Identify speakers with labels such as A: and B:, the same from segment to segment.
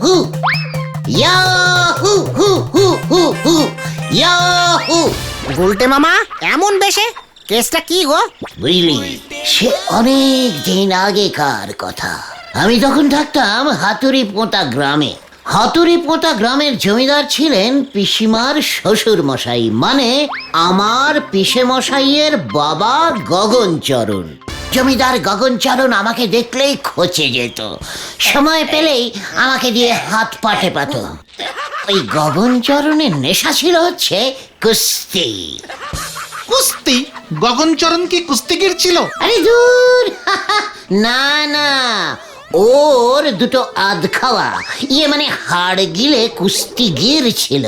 A: হু Yahoo হু হু হু হু Yahoo.
B: Gulte মামা এমন বেশে কেসটা কি গো?
A: বুঝলি, সে অনেক দিন আগেকার কথা। আমি তখন থাকতাম হাতুড়ি পোঁতা গ্রামে। হাতুড়ি পোঁতা গ্রামের জমিদার ছিলেন পিসিমার শ্বশুর মশাই, মানে আমার পিসে মশাইয়ের বাবা গগনচরণ। জমিদার গগনচরণ আমাকে দেখলেই খচে যেত, সময় পেলেই আমাকে দিয়ে হাত পাটে পাত। ওই গগনচরণের নেশা ছিল হচ্ছে কুস্তি।
C: কুস্তি? গগনচরণ কি কুস্তিগির ছিল?
A: আরে দূর, না না, ওর দুটো আধ খাওয়া, মানে হাড় গিলে কুস্তিগির ছিল।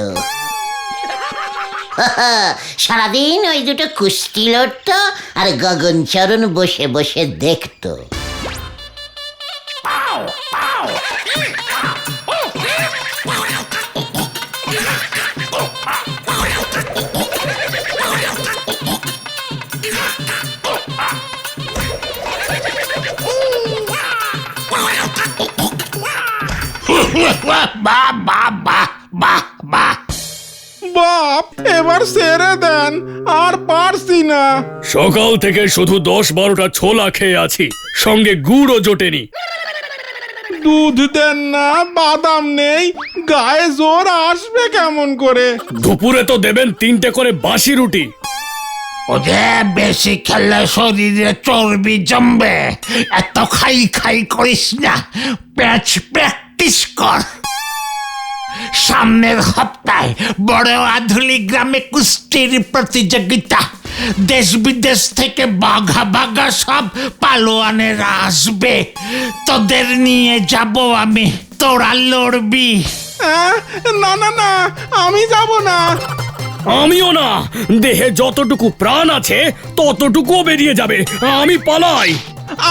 A: সারাদিন ওই দুটো কুস্তি লড়তো আর গগনচরণ বসে বসে দেখতো।
D: বাপ, এবার সেরে দেন, আর পারছি না।
E: সকাল থেকে শুধু 10-12টা ছোলা খেয়ে আছি, সঙ্গে গুড়ও জোটেনি।
D: দুধ দেন না, বাদাম নেই, গায়ে জোর আসবে কেমন করে?
E: দুপুরে তো দেবেন 3টে করে বাসি রুটি।
C: ওদের বেশি খেললে শরীরে চর্বি জমবে, এত খাই খাই করিস না, প্র্যাকটিস কর। সামনের সপ্তাহে বড় আধুলি গ্রামে কুস্তির প্রতিযোগিতা। দেশ বিদেশ থেকে বাঘা বাঘা সব পালোয়ানেরা আসবে, তোদের নিয়ে যাব আমি, তোরা লড়বি।
D: না না না, আমি যাব না।
E: আমিও না, দেহে যতটুকু প্রাণ আছে ততটুকুও বেরিয়ে যাবে, আমি পালাই।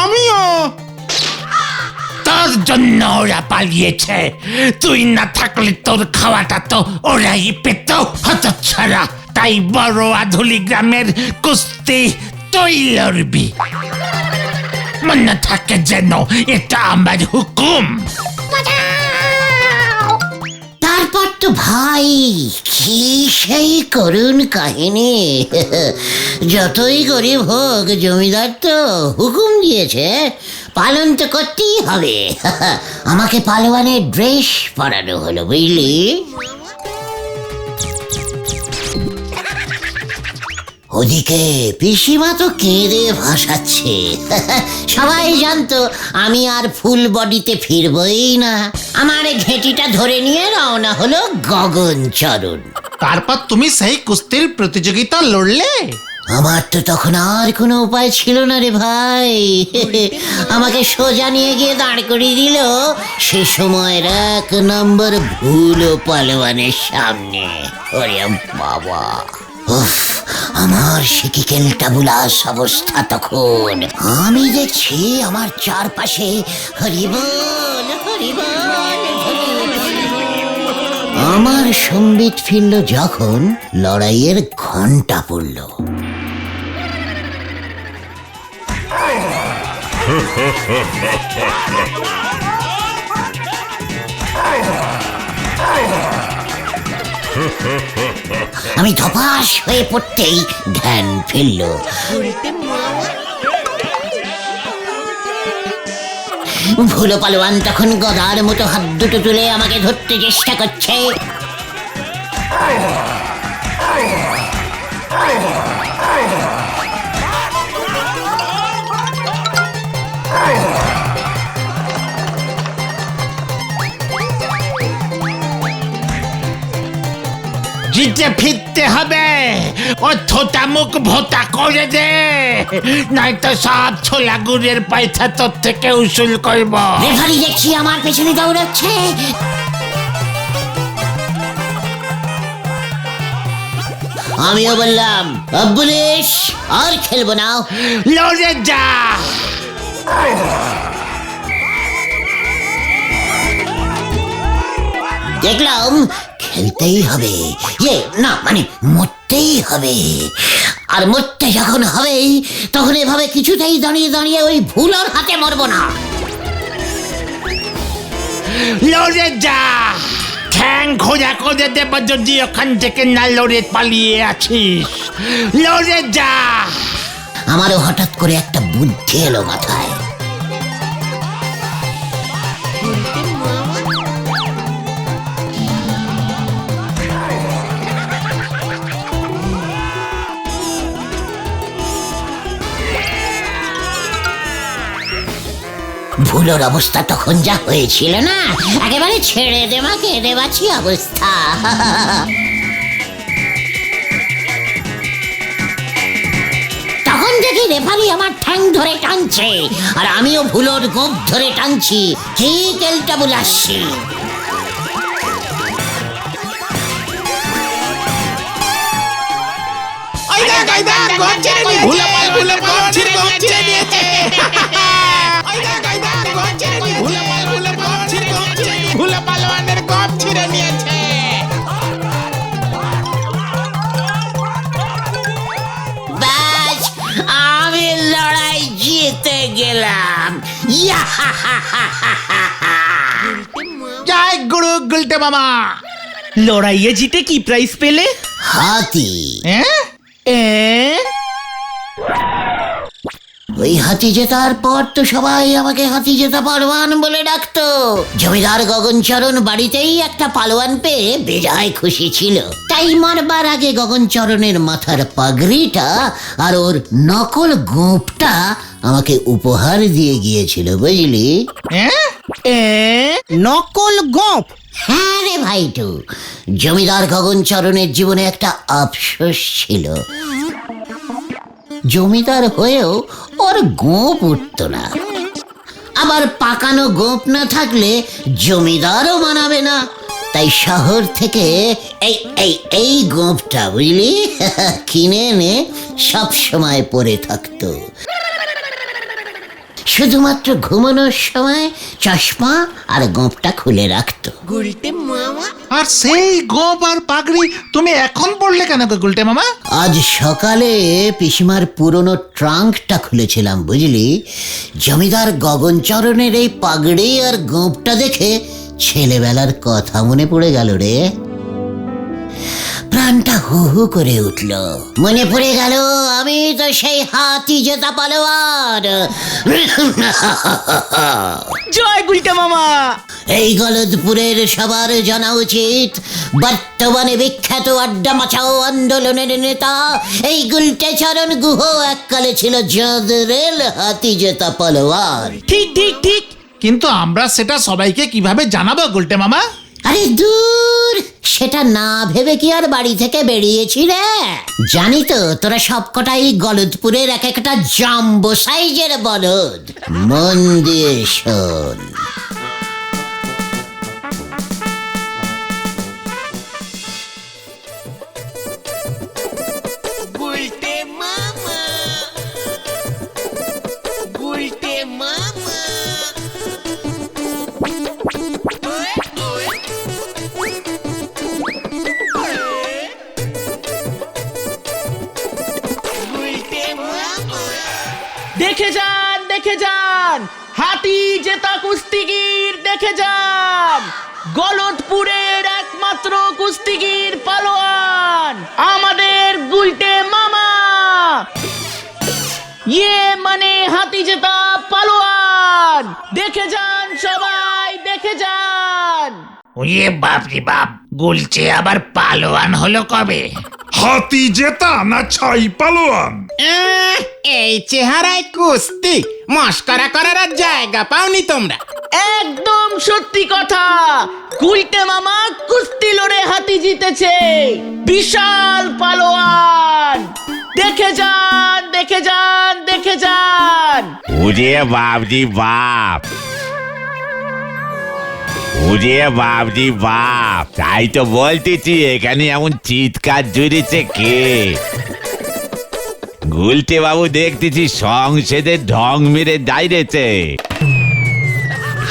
D: আমিও।
C: তোর জন্য ওরা পালিয়েছে, তুই না থাকলে তোর খাওয়াটা তো ওরাই পেত, হতচ্ছাড়া। তাই বড় আধুলি গ্রামের কুস্তি তুই লড়বি, মনে থাকে যেন এটা আমার হুকুম।
A: তারপর তো ভাই কি সেই করুণ কাহিনী। যতই গরিব হোক, জমিদার তো হুকুম দিয়েছে, পালন তো করতেই হবে। আমাকে পালোয়ানের ড্রেস পরানো হলো, বুঝলি। ওদিকে পিসিমা তো কেঁদে ভাসাচ্ছে। সবাই জানতো আমি আর ফুল বডিতে ফিরবই না। আমার ঘেঁটিটা ধরে নিয়ে রওনা হলো গগনচরণ।
C: তারপর তুমি সেই কুস্তির প্রতিযোগিতা লড়লে?
A: আমার তো তখন আর কোনো উপায় ছিল না রে ভাই। আমাকে সোজা নিয়ে গিয়ে দাঁড় করিয়ে দিল সে সময়ের 1 নম্বর ভুলো পালোয়ানের সামনে। ওরে বাবা, উফ, আমার সিকিকেলটা বুলাস অবস্থা তখন। আমি দেখছি আমার চারপাশে হরিবল হরিবল হরিবল। আমার সম্বিত ফিরল যখন লড়াইয়ের ঘন্টা পড়ল। আমি ধপাস হয়ে পড়তেই ধ্যান ফিরল। ভুলো পালোয়ান তখন গদার মতো হাত দুটো তুলে আমাকে ধরতে চেষ্টা করছে।
C: জিতে ফিরতে হবে, ও থোটা মুখ ভোতা করে দে, নয়তো সব ছোলা গুড়ের পয়সা তোর থেকে উসুল করব।
A: রেফারি দেখছি আমার পেছনে দৌড়াচ্ছে। আমিও বললাম, অব্বুলিশ, আর খেলবো না,
C: লড়ে যা।
A: দেখলাম খেলতেই হবে, না মানে মরতেই হবে। আর মরতে যখন হবে তখন এভাবে কিছুতেই দাঁড়িয়ে দাঁড়িয়ে ওই ভুলোর হাতে মরবো না।
C: লড়ে যা, ঠ্যাং খোঁজা করে দেব যদি ওখান থেকে না লড়ে পালিয়ে আছিস। লড়ে যা।
A: আমারও হঠাৎ করে একটা বুদ্ধি এলো মাথায়। ভুলোর অবস্থা তখন যা হয়েছিল না, একেবারে ছেড়ে দেমাকে দেবাছি অবস্থা। তখন দেখি রেফারি আমার ঠ্যাং ধরে টানছে, আর আমিও ভুলোর গোপ ধরে টানছি। কি কেলটা বুলাচ্ছি। ব্যাস, আমি লড়াই জিতে গেলাম।
C: জয় গুরু গুলটে মামা।
F: লড়াইয়ে জিতে কি প্রাইজ পেলে?
A: হাতি।
C: হ্যাঁ?
A: ওই হাতি জেতার পর তো সবাই আমাকে হাতি জেতা পালোয়ান বলে ডাকতো। জমিদার গগনচরণ বাড়িতেই একটা পালোয়ান পেয়ে বেজায় খুশি ছিল। তাই মারবার আগে গগনচরণের মাথার পাগড়িটা আর ওর নকল গোঁপটা আমাকে উপহার দিয়ে গিয়েছিল, বুঝলি?
B: নকল গোপ?
A: হ্যাঁ রে ভাইটু, জমিদার গগনচরণের জীবনে একটা আফসোস ছিল। জমিদার হয়েও ওর গোঁপ উঠত না। আবার পাকানো গোঁপ না থাকলে জমিদারও মানাবে না। তাই শহর থেকে এই এই এই গোঁপটা, বুঝলি, কিনে এনে সব সময় পরে থাকতো। শুধুমাত্র ঘুমানোর সময় চশমা আর গোঁপটা খুলে রাখতো।
C: আর সেই গোপ আর পাগড়ি তুমি এখন পড়লে কেন গো গুলটে মামা?
A: আজ সকালে পিসিমার পুরনো ট্রাঙ্কটা খুলেছিলাম, বুঝলি। জমিদার গগনচরণের এই পাগড়ি আর গোঁপটা দেখে ছেলেবেলার কথা মনে পড়ে গেল রে। প্রাণটা হু হু করে উঠল। মনে পড়ে গেল আমি তো সেই হাতি জেতা পালোয়ান।
F: জয় গুলটে মামা।
A: এই গলদপুরের সবার জানা উচিত, বর্তমানে বিখ্যাত আড্ডা মাচাও আন্দোলনের নেতা এই গুলটে চরণ গুহ এককালে ছিল জদরেল হাতি জেতা পালোয়ান।
F: ঠিক ঠিক ঠিক।
C: কিন্তু আমরা সেটা সবাইকে কিভাবে জানাবো গুলটে মামা?
A: আরে দূর, সেটা না ভেবে কি আর বাড়ি থেকে বেরিয়েছি রে? জানি তো তোরা সবকটাই গলদপুরের এক একটা জাম্বো সাইজের বলদ। মন দিয়ে শোন।
F: দেখে যান হাতি জেতা কুস্তিগির। দেখে যান গলদপুরের একমাত্র কুস্তিগির পালোয়ান আমাদের গুলটে মামা। ইয়ে মানে হাতি জেতা পালোয়ান। দেখে যান সবাই, দেখে যান।
C: ওয়ে বাপ রে বাপ, গুলচে আবার পালোয়ান হলো কবে?
D: হাতি জেতা না ছাই পালোয়ান?
B: এই চেহারায় কুস্তি মস্করা করার আর জায়গা পাওনি তোমরা।
F: একদম সত্যি কথা। গুলটে মামা কুস্তি লড়ে হাতি জিতেছে। বিশাল পালোয়ান। দেখে যান, দেখে যান, দেখে যান।
G: ওরে বাপজি বাপ, ওরে বাপজি বাপ, তাই তো বলতেছি এখানে এমন চিৎকার জুড়েছে কে? গুলটে বাবু দেখতেছি সংসদে ঢং মেরে দাঁড়িয়েছে।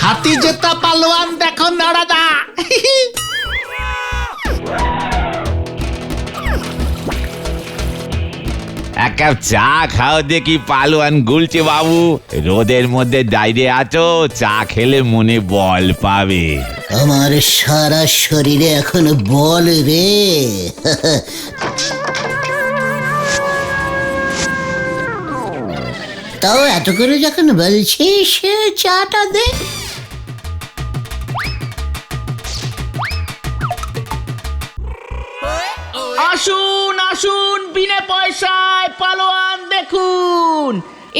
C: হাতি জেতা পালোয়ান দেখো নড়াদা।
G: এক কাপ চা খাও দেখি পালোয়ান গুলছে বাবু। রোদের মধ্যে দাঁড়িয়ে আছো, চা খেলে মনে বল পাবে।
A: আমার সারা শরীরে এখন বল রে। তাও এত করে যখন বলছিস চাটা দে।
F: আসুন আসুন, বিনা পয়সায় পালোয়ান দেখুন।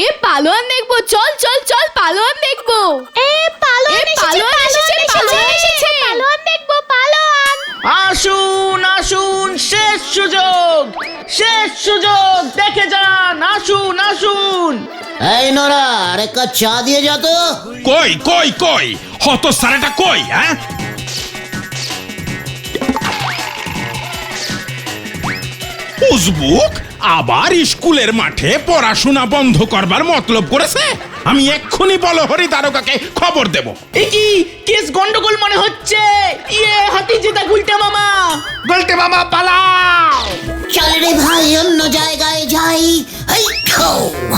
H: এ পালোয়ান দেখবো, চল চল চল পালোয়ান দেখবো। এ পালোয়ান এসেছে, পালোয়ান দেখবো, পালোয়ান।
F: আসুন আসুন, শেষ সুযোগ, শেষ সুযোগ, দেখে যান। আসুন আসুন।
A: এই নোরা, আরেক কাপ চা দিয়ে যা তো।
D: কই কই কই হত সারাটা কই? হ্যাঁ, উজবুক আবার স্কুলের মাঠে পড়াশোনা বন্ধ করবার মতলব করেছে। আমি এক্ষুনি বলহরি দারোগাকে খবর দেব।
F: এ কি কেস গন্ডগোল মনে হচ্ছে। হাতি জেতা গুলটে মামা।
C: গুলটে মামা পালাও!
A: চল রে ভাই, অন্য জায়গায় যাই। এই খো,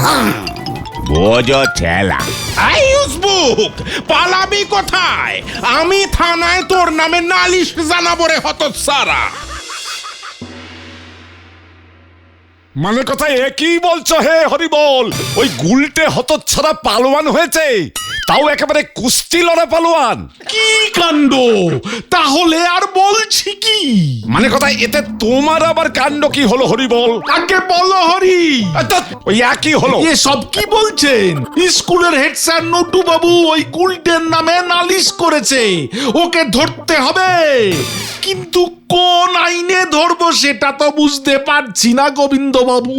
A: হাম।
G: বোঝো ঠেলা।
D: এই উজবুক, পালাবি কোথায়? আমি থানায় তোর নামে নালিশ জানাবো রে হতচ্ছাড়া।
I: মানে কথা একই বলছো হে হরিবল? ওই গুলটে হতচ্ছাড়া পালোয়ান হয়েছে, তাও একেবারে কুস্তি লড়া পালোয়ান।
D: কি কাণ্ড! তাহলে আর বলছি কি?
I: মানে কথা এতে তোমার আবার কাণ্ড কি হলো হরিবল?
D: আগে বলো হরি।
I: ওই একই হলো।
D: এ সব কি বলছেন? স্কুলের হেড স্যার নটু বাবু ওই গুলটের নামে নালিশ করেছে, ওকে ধরতে হবে। কিন্তু কোন আইনে ধরবো সেটা তো বুঝতে পারছি না গোবিন্দ বাবু।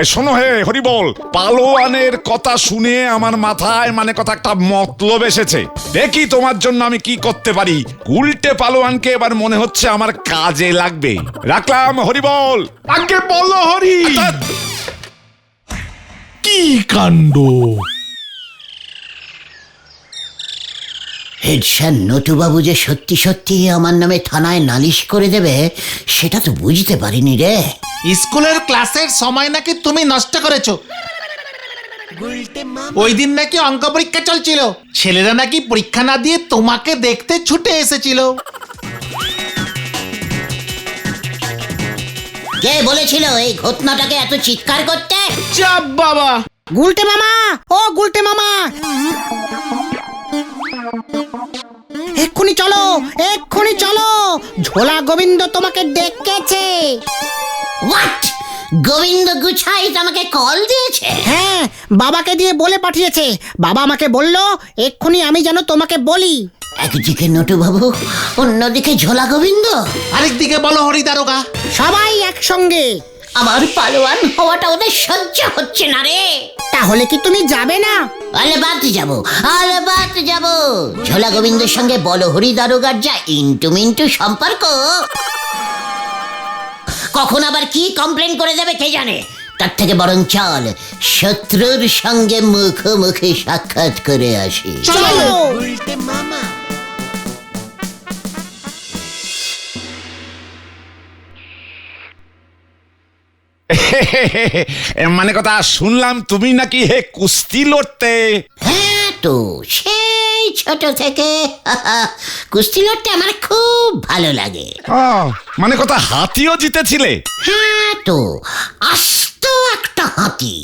I: এই শোনো হে হরিবল, পালোয়ানের কথা শুনে আমার মাথায় মানে কথা একটা মতলব এসেছে। দেখি তোমার জন্য আমি কি করতে পারি। উল্টে পালোয়ানকে এবার মনে হচ্ছে আমার কাজে লাগবে। রাখলাম হরিবল।
D: আগে বলো হরি। কি কাণ্ড!
A: হেড স্যার নটুবাবু যে সত্যি সত্যি আমার নামে থানায় নালিশ করে দেবে সেটা তো বুঝতে পারিনি রে।
B: স্কুলের ক্লাসের সময় নাকি তুমি নষ্ট করেছো। ওই দিন নাকি অঙ্ক পরীক্ষা চলছিল, ছেলেরা নাকি পরীক্ষা না দিয়ে তোমাকে দেখতে ছুটে এসেছিল।
A: কে বলেছিল এই ঘটনাটাকে এত চিৎকার করতে?
F: চাপ বাবা।
J: গুলটে মামা, ও গুলটে মামা, এক্ষুনি চলো, এক্ষুনি চলো, ঝোলা গোবিন্দ তোমাকে ডেকেছে।
A: হোয়াট? গোবিন্দ গুছাই আমাকে কল দিয়েছে?
J: হ্যাঁ, বাবাকে দিয়ে বলে পাঠিয়েছে। বাবা আমাকে বললো এক্ষুনি আমি যেন তোমাকে বলি।
A: একদিকে নটুবাবু, অন্যদিকে ঝোলা গোবিন্দ।
B: আরেকদিকে বলো হরি দারোগা।
J: সবাই একসঙ্গে।
A: আমার পালোয়ান হওয়াটা ওদের সহ্য হচ্ছে না রে।
J: তাহলে কি তুমি যাবে না?
A: আলবাত যাব, আলবাত যাব। ঝোলা গোবিন্দের সঙ্গে বলহরি দারোগার যা ইন্টু মিন্টু সম্পর্ক, কখন আবার কি কমপ্লেন করে দেবে কে জানে। তার থেকে বরং চল শত্রুর সঙ্গে মুখোমুখি সাক্ষাৎ করে আসি।
J: চলো।
I: মানে কথা শুনলাম তুমি নাকি হে কুস্তি লড়তে।
A: হ্যাঁ তো, সেই ছোট থেকে কুস্তি লড়তে আমার খুব ভালো লাগে।
I: মানে কথা হাতিও জিতেছিলে?
A: হ্যাঁ তো, আস্ত একটা হাতি।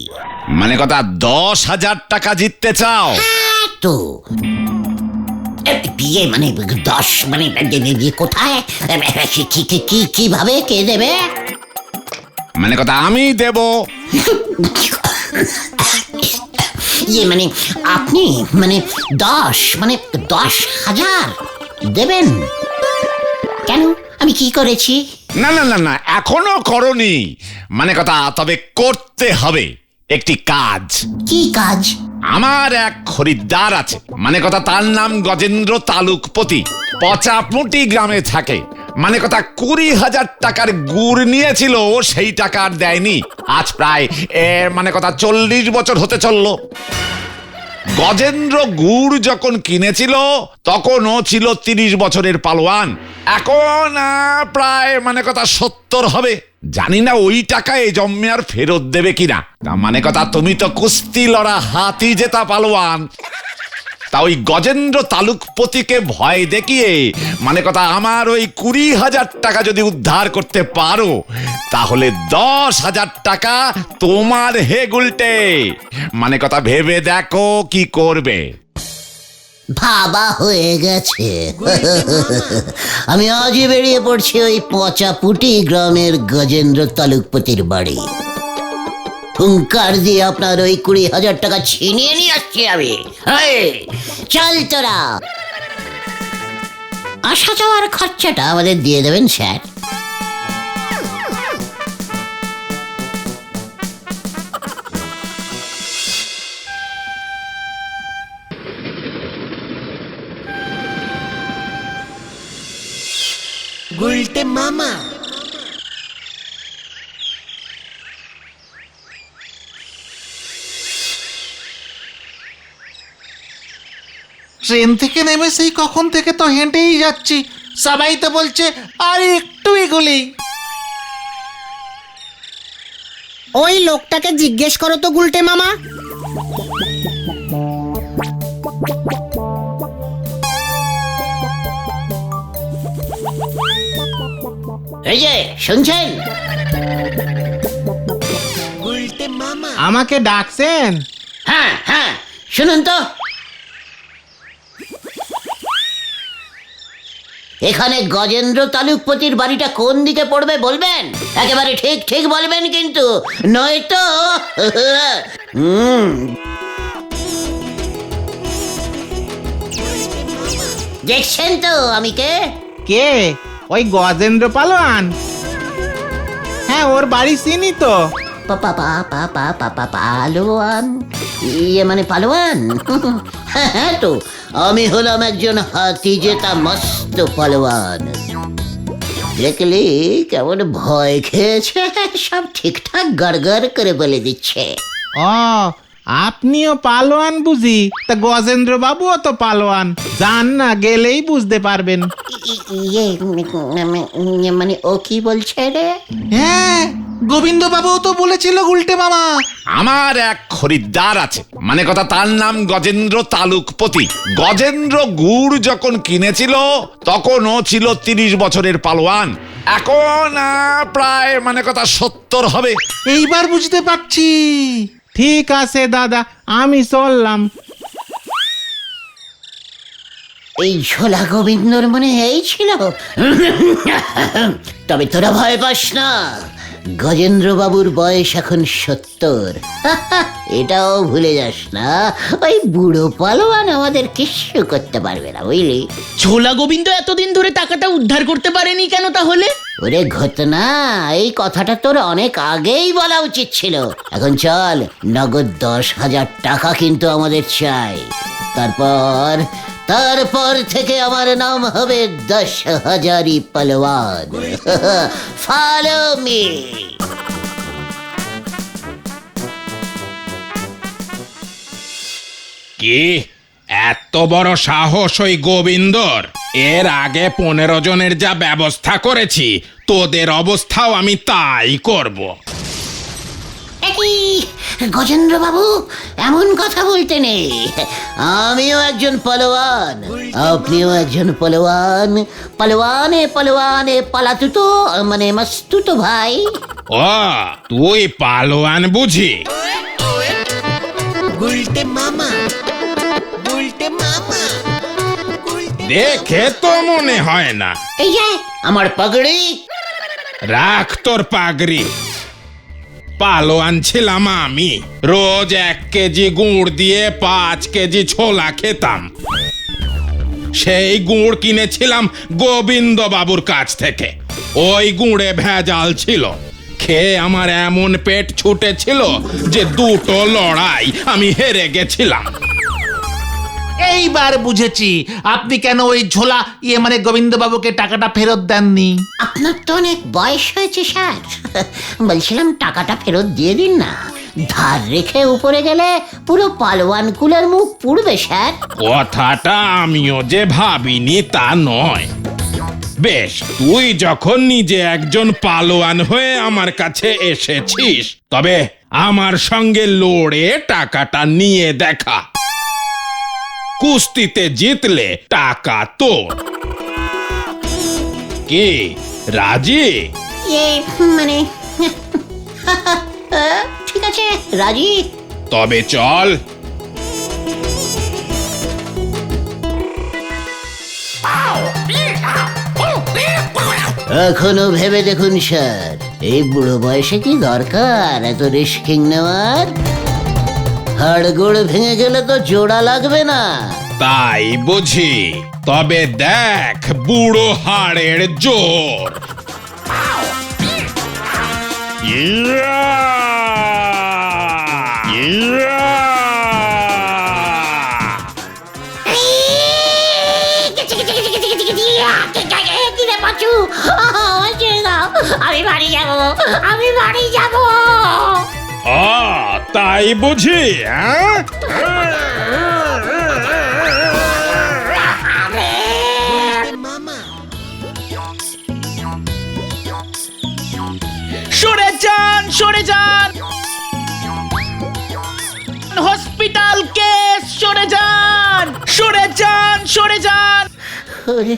I: মানে কথা 10,000 টাকা জিততে চাও?
A: হ্যাঁ তো। বিয়ে মানে 10 মানে কোথায়, কিভাবে, কে দেবে?
I: মানে কথা আমি দেব।
A: ইয়ে মানে আপনি মানে 10,000 দেবেন? কেন, আমি কি করেছি?
I: না না না না, এখনো করনি। মানে কথা তবে করতে হবে একটি কাজ।
A: কি কাজ?
I: আমার এক খরিদ্দার আছে, মানে কথা তার নাম গজেন্দ্র তালুকপতি, পচাপুটি গ্রামে থাকে। মানে কথা 20,000 টাকার গুড় নিয়েছিল, সেই টাকা আর দেয়নি। আজ প্রায় মানে কথা 40 বছর হতে চললো। গজেন্দ্র গুড় যখন কিনেছিল তখন ও ছিল 30 বছরের পালোয়ান। এখন প্রায় মানে কথা 70 হবে। জানি না ওই টাকায় জম্মে আর ফেরত দেবে কিনা। তা মানে কথা তুমি তো কুস্তি লড়া হাতি জেতা পালোয়ান। তা ওই গজেন্দ্র তালুকপতিকে ভয় দেখিয়ে মানে কথা আমার ওই 20,000 টাকা যদি উদ্ধার করতে পারো তাহলে 10,000 টাকা তোমার হে গুলটে। মানে কথা ভেবে দেখো কি করবে।
A: ভাবা হয়ে গেছে। আমি আজই বেরিয়ে পড়ছি ওই পচাপুটি গ্রামের গজেন্দ্র তালুকপতির বাড়ি। হুঙ্কার দিয়ে আপনার ওই 20,000 টাকা ছিনিয়ে নিয়ে আসছি আমি। চল তোরা। আসা যাওয়ার খরচাটা আমাদের দিয়ে দেবেন স্যার।
B: ট্রেন থেকে নেমে সেই কখন থেকে তো হেঁটেই যাচ্ছি, সবাই তো বলছে আর একটু এগোলেই।
J: ওই লোকটাকে জিজ্ঞেস করো তো গুলটে মামা।
A: এই যে শুনছেন?
B: আমাকে ডাকছেন?
A: হ্যাঁ হ্যাঁ, শুনুন তো। এখানে গজেন্দ্র তালুকপতির বাড়িটা কোন দিকে পড়বে বলবেন? একেবারে ঠিক ঠিক বলবেন কিন্তু, নয়তো দেখছেন তো আমি কে?
B: কে? ওই গজেন্দ্র পালোয়ান? হ্যাঁ, ওর বাড়ি চিনি তো।
A: পালোয়ান? ইয়ে মানে পালোয়ান? হ্যাঁ তো, আমি হলাম একজন হাতি জেতা মস্ত পালোয়ান। দেখলি কেমন ভয় খেয়েছে, সব ঠিকঠাক গড়গড় করে বলে দিচ্ছে।
B: ও, আপনিও পালোয়ান বুঝি? তা গজেন্দ্র বাবুও তো পালোয়ান, যান না, গেলেই বুঝতে পারবেন।
A: ইয়ে মানে ও কি বলছে রে?
B: হ্যাঁ, গোবিন্দ বাবু তো বলেছিল গুলটে মামা।
I: আমার এক খরিদ্দার আছে, মানে কথা তার নাম গজেন্দ্র তালুকপতি। গজেন্দ্র গুড় যখন কিনেছিল তখন ও ছিল 30 বছরের পালোয়ান। এখন প্রায় মানে কথা 70 হবে।
B: এইবার বুঝতে পারছি। ঠিক আছে দাদা, আমি চললাম।
A: এই ঝোলা গোবিন্দর মনে এই ছিল। তবে তোরা ভয় পাস না, গজেন্দ্র বাবুর বয়স এখন 70। এটাও ভুলে যাস না, ওই বুড়ো পালোয়ান আমাদের কিচ্ছু করতে পারবে না, বুঝলি?
F: ঝোলা গোবিন্দ এতদিন ধরে টাকাটা উদ্ধার করতে পারেনি কেন তাহলে?
A: ওরে ঘটনা, এই কথাটা তোর অনেক আগেই বলা উচিত ছিল। এখন চল, নগদ 10,000 টাকা কিন্তু আমাদের চাই। তারপর থেকে আমার নাম হবে 10,000ই পালোয়ান। Follow me.
C: কি এত বড় সাহস ওই গোবিন্দর? এর আগে 15 জনের যা ব্যবস্থা করেছি, তোদের অবস্থাও আমি তাই করব।
A: গজেন্দ্র বাবু, এমন কথা বলতে নেই। আমিও একজন পালোয়ান, আপনিও একজন পালোয়ান। পালোয়ানে পালোয়ানে পালাতুতো মানে মাস্তুতো ভাই।
C: ও, তুই পালোয়ান বুঝি? দেখে তো মনে হয় না।
A: এই যে আমার পাগড়ি।
C: রাখ তোর পাগড়ি। পালোয়ান ছিলাম আমি, রোজ 1 কেজি গুড় দিয়ে 5 কেজি ছোলা খেতাম। সেই গুড় কিনেছিলাম গোবিন্দ বাবুর কাছ থেকে। ওই গুড়ে ভেজাল ছিল। খেয়ে আমার এমন পেট ছুটেছিল যে 2টো লড়াই আমি হেরে গেছিলাম।
B: এইবার বুঝেছি আপনি কেন ওই ঝোলা মানে গোবিন্দ বাবুকে টাকাটা ফেরত দেননি।
A: আপনার তো অনেক বয়স হয়েছে স্যার, বলছিলাম টাকাটা ফেরত দিয়ে দিন না। ধার রেখে উপরে গেলে পুরো পালোয়ান কুলের মুখ পুড়বে স্যার।
D: কথাটা আমিও যে ভাবিনি তা নয়। বেশ, তুই যখন নিজে একজন পালোয়ান হয়ে আমার কাছে এসেছিস, তবে আমার সঙ্গে লড়ে টাকাটা নিয়ে দেখা। কুস্তিতে জিতলে টাকা তোর। কি রাজি?
A: মানে ঠিক আছে, রাজি।
D: তবে চল।
A: এখনো ভেবে দেখুন স্যার, এই বুড়ো বয়সে কি দরকার এত রিস্কিং নেওয়ার? হাড়গোড় ভেঙে গেলে তো জোড়া লাগবে না।
D: তাই বুঝি? তবে দেখ বুড়ো হাড়ের জোর।
A: আমি বাড়ি যাব, আমি বাড়ি যাব।
D: তাই বুঝি?
F: সরে যান, সরে যান, হসপিটাল কেস, সরে যান, সরে যান, সরে যান।
A: ওরে,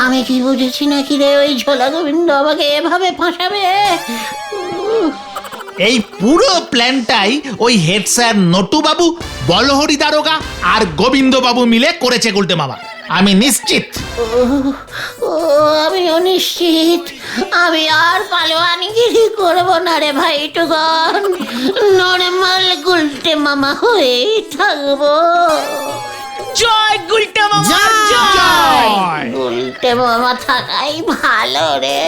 A: আমি কি বুঝেছি নাকি রে ওই ঝোলা গোবিন্দ আমাকে এভাবে ফাঁসাবে?
B: এই পুরো প্ল্যানটাই ওই হেড স্যার নটু বাবু, বলহরি দারোগা আর গোবিন্দ বাবু মিলে করেছে গুলটে মামা, আমি নিশ্চিত।
A: ও আমি অনিশ্চিত, আমি আর পালোয়ানিগিরি করব না রে ভাই টুকন, নরমাল গুলটে মামা হয়ে থাকবো।
F: জয় গুলটে মামা,
B: জয়।
A: গুলটে মামা থাকাই ভালো রে।